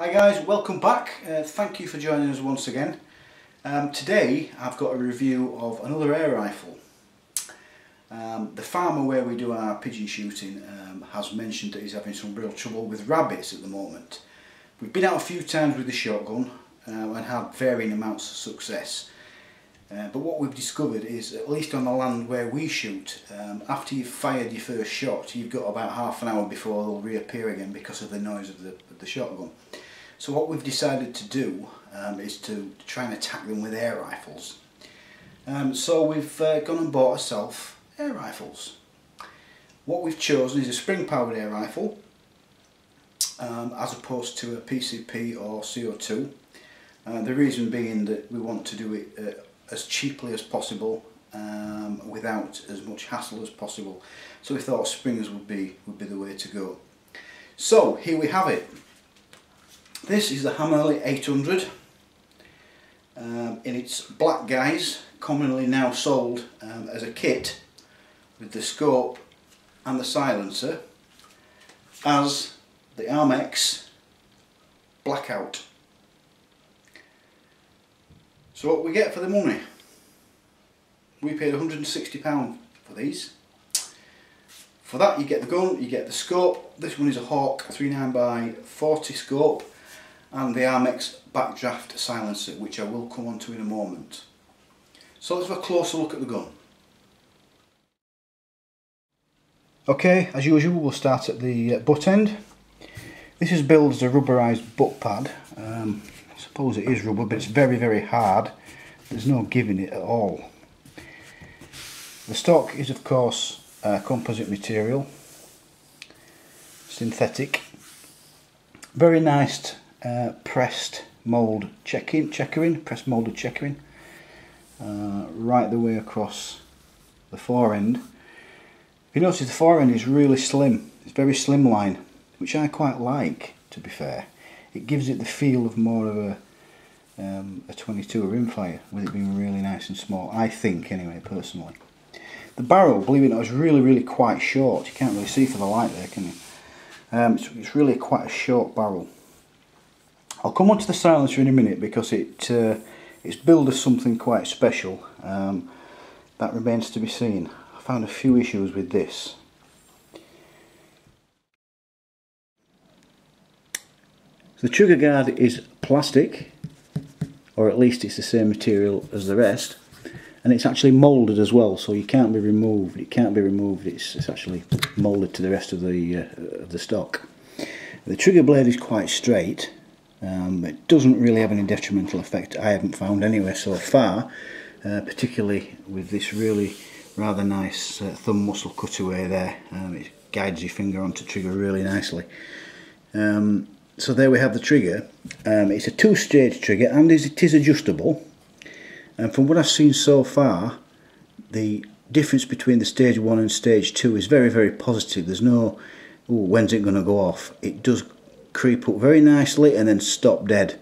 Hi guys, welcome back. Thank you for joining us once again. Today I've got a review of another air rifle. The farmer where we do our pigeon shooting has mentioned that he's having some real trouble with rabbits at the moment. We've been out a few times with the shotgun and had varying amounts of success. But what we've discovered is, at least on the land where we shoot, after you've fired your first shot, you've got about half an hour before they'll reappear again because of the noise of the shotgun. So what we've decided to do is to try and attack them with air rifles. So we've gone and bought ourselves air rifles. What we've chosen is a spring-powered air rifle, as opposed to a PCP or CO2. The reason being that we want to do it as cheaply as possible, without as much hassle as possible. So we thought springers would be the way to go. So here we have it. This is the Hammerli 800 in its black guise, commonly now sold as a kit with the scope and the silencer, as the Armex Blackout. So what we get for the money? We paid £160 for these. For that you get the gun, you get the scope. This one is a Hawk 39x40 scope, and the Armex Backdraft Silencer, which I will come on to in a moment. So let's have a closer look at the gun. Okay, as usual we'll start at the butt end. This is billed as a rubberized butt pad. I suppose it is rubber, but it's very hard. There's no giving it at all. The stock is of course composite material, synthetic. Very nice pressed mould checkering, pressed moulded checkering, right the way across the fore end. If you notice, the fore end is really slim. It's very slimline, which I quite like, to be fair. It gives it the feel of more of a 22 rimfire, with it being really nice and small, I think anyway, personally. The barrel, believe it or not, is really quite short. You can't really see for the light there, can you? It's really quite a short barrel. I'll come on to the silencer in a minute because it's billed as something quite special. That remains to be seen. I found a few issues with this. The trigger guard is plastic, or at least it's the same material as the rest, and it's actually moulded as well, so you can't be removed. It can't be removed. It's actually moulded to the rest of the stock. The trigger blade is quite straight. It doesn't really have any detrimental effect, I haven't found anywhere so far, particularly with this really rather nice thumb muscle cutaway there. It guides your finger onto trigger really nicely. So there we have the trigger. It's a two-stage trigger, and it is adjustable. And from what I've seen so far, the difference between the stage 1 and stage 2 is very positive. There's no, "Ooh, when's it going to go off?" It does creep up very nicely and then stop dead.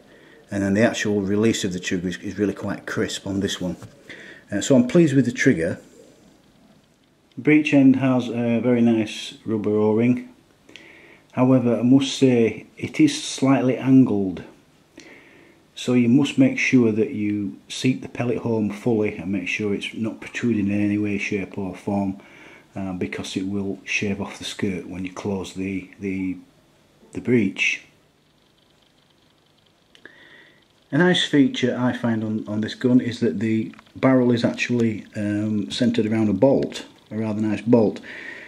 And then the actual release of the trigger is really quite crisp on this one. So I'm pleased with the trigger. The breech end has a very nice rubber O-ring. However, I must say it is slightly angled, so you must make sure that you seat the pellet home fully and make sure it's not protruding in any way, shape or form, because it will shave off the skirt when you close the breech. A nice feature I find on this gun is that the barrel is actually centred around a bolt, a rather nice bolt,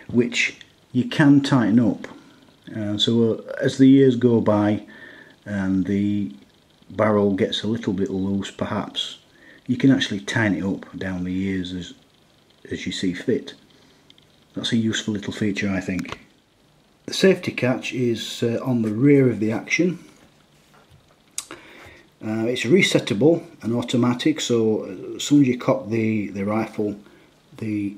which you can tighten up. So as the years go by and the barrel gets a little bit loose perhaps, you can actually tighten it up down the years as you see fit. That's a useful little feature, I think. The safety catch is on the rear of the action. It's resettable and automatic, so as soon as you cock the rifle, the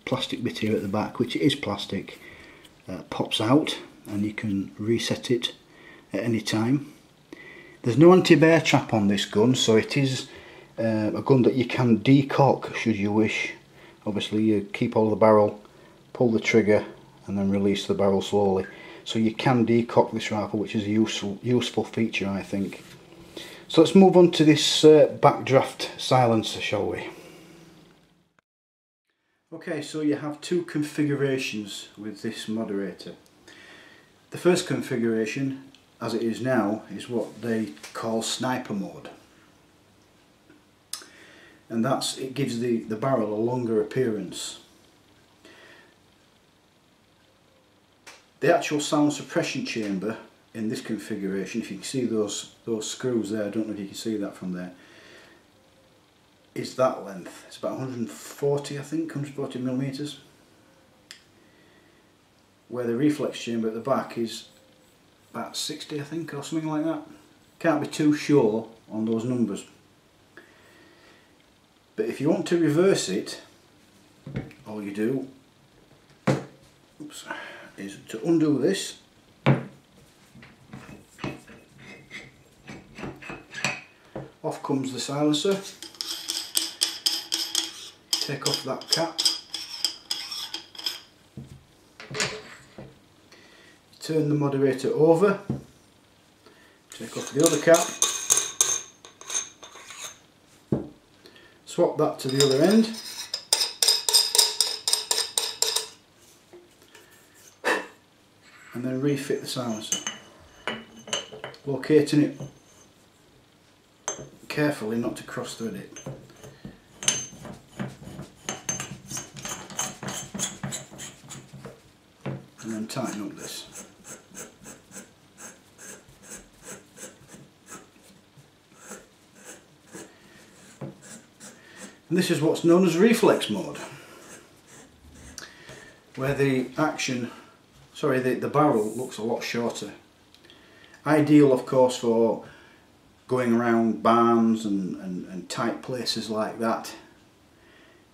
plastic bit here at the back, which is plastic, pops out and you can reset it at any time. There's no anti-bear trap on this gun, so it is a gun that you can decock should you wish. Obviously you keep hold of the barrel, pull the trigger and then release the barrel slowly. so you can decock this rifle, which is a useful feature, I think. So let's move on to this Backdraft Silencer, shall we? Okay, so you have two configurations with this moderator. The first configuration, as it is now, is what they call sniper mode. And it gives the barrel a longer appearance. The actual sound suppression chamber in this configuration, if you can see those screws there, I don't know if you can see that from there, is that length. It's about 140, I think, 140 millimeters. Where the reflex chamber at the back is about 60, I think, or something like that. Can't be too sure on those numbers. But if you want to reverse it, all you do is to undo this. Off comes the silencer. Take off that cap. Turn the moderator over. Take off the other cap. Swap that to the other end. And then refit the silencer. Locating it carefully not to cross thread it. And then tighten up this. And this is what's known as reflex mode, where the barrel looks a lot shorter. Ideal, of course, for going around barns and tight places like that.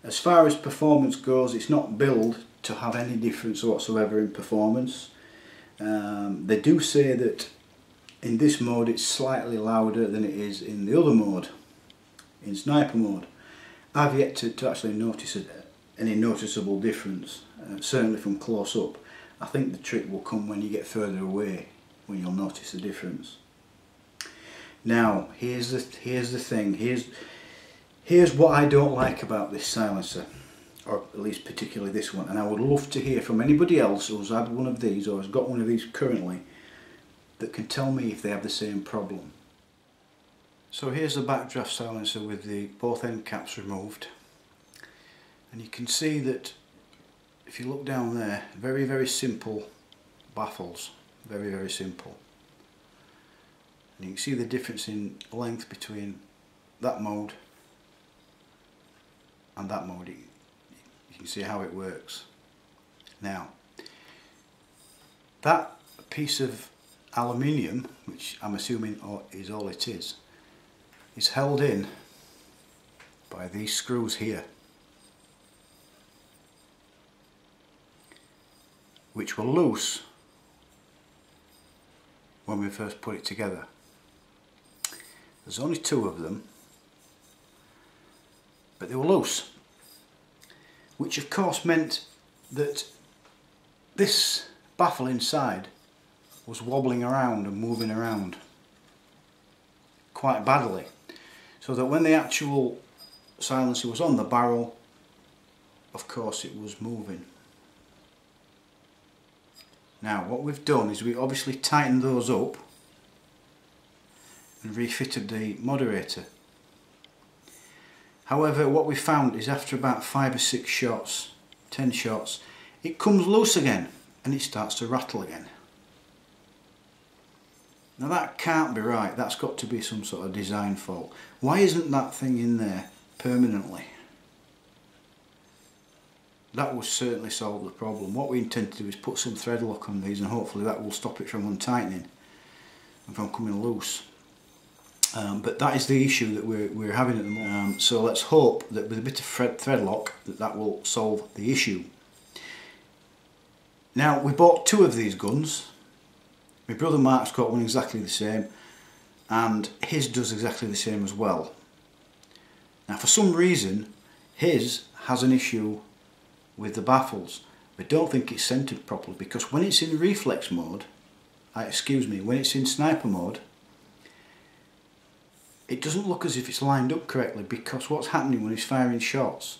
As far as performance goes, it's not built to have any difference whatsoever in performance. They do say that in this mode it's slightly louder than it is in the other mode, in sniper mode. I've yet to actually notice any noticeable difference, certainly from close up. I think the trick will come when you get further away, when you'll notice the difference. Now, here's the thing. Here's what I don't like about this silencer, or at least particularly this one. And I would love to hear from anybody else who's had one of these or has got one of these currently that can tell me if they have the same problem. So here's the Backdraft Silencer with both end caps removed, and you can see that if you look down there, very, very simple baffles, very, very simple. And you can see the difference in length between that mode and that mode. You can see how it works. Now, that piece of aluminium, which I'm assuming is all it is held in by these screws here, which were loose when we first put it together. There's only two of them, but they were loose, which of course meant that this baffle inside was wobbling around and moving around quite badly, so that when the actual silencer was on the barrel, of course it was moving. Now what we've done is we obviously tightened those up and refitted the moderator. However, what we found is after about 5 or 6 shots, 10 shots, it comes loose again and it starts to rattle again. Now that can't be right. That's got to be some sort of design fault. Why isn't that thing in there permanently? That will certainly solve the problem. What we intend to do is put some thread lock on these, and hopefully that will stop it from untightening and from coming loose. But that is the issue that we're having at the moment. So let's hope that with a bit of thread lock that will solve the issue. Now, we bought 2 of these guns. My brother Mark's got one exactly the same, and his does exactly the same as well. Now for some reason his has an issue with the baffles. I don't think it's centered properly, because when it's in reflex mode, when it's in sniper mode, it doesn't look as if it's lined up correctly, because what's happening when he's firing shots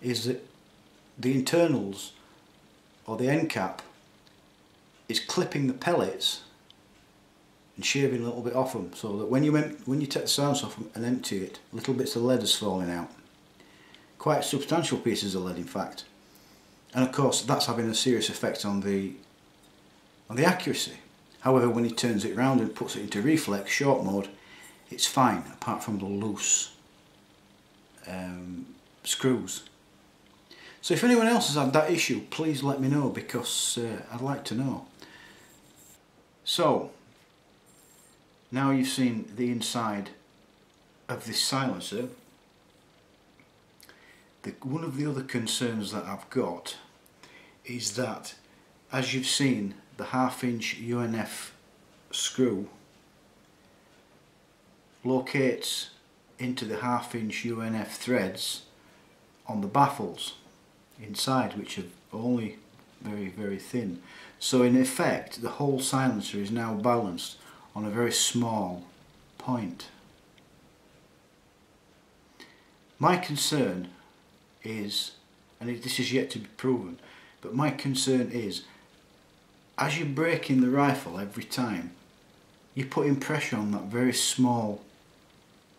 is that the internals, or the end cap, is clipping the pellets and shaving a little bit off them, so that when you take the silencer off and empty it, little bits of lead is falling out. Quite substantial pieces of lead, in fact. And of course that's having a serious effect on the accuracy. However, when he turns it around and puts it into reflex short mode, it's fine, apart from the loose screws. So if anyone else has had that issue, please let me know, because I'd like to know. So now you've seen the inside of this silencer. One of the other concerns that I've got is that, as you've seen, the 1/2 inch UNF screw locates into the 1/2 inch UNF threads on the baffles inside, which are only very, very thin. So in effect, the whole silencer is now balanced on a very small point. My concern is, and this is yet to be proven, but my concern is, as you're braking the rifle every time, you're putting pressure on that very small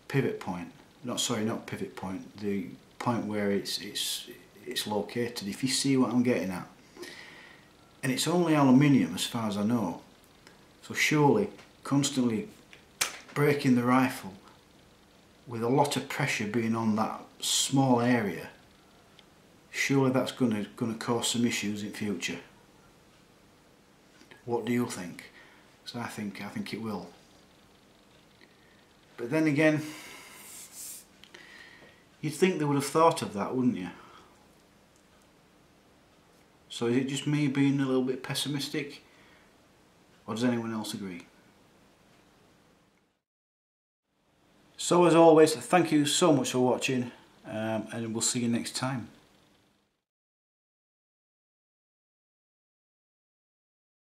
pivot point. Not pivot point, the point where it's located, if you see what I'm getting at. And it's only aluminium as far as I know, so surely constantly braking the rifle with a lot of pressure being on that small area, surely that's going to cause some issues in future. What do you think? So I think it will. But then again, you'd think they would have thought of that, wouldn't you? So is it just me being a little bit pessimistic, or does anyone else agree? So as always, thank you so much for watching, and we'll see you next time.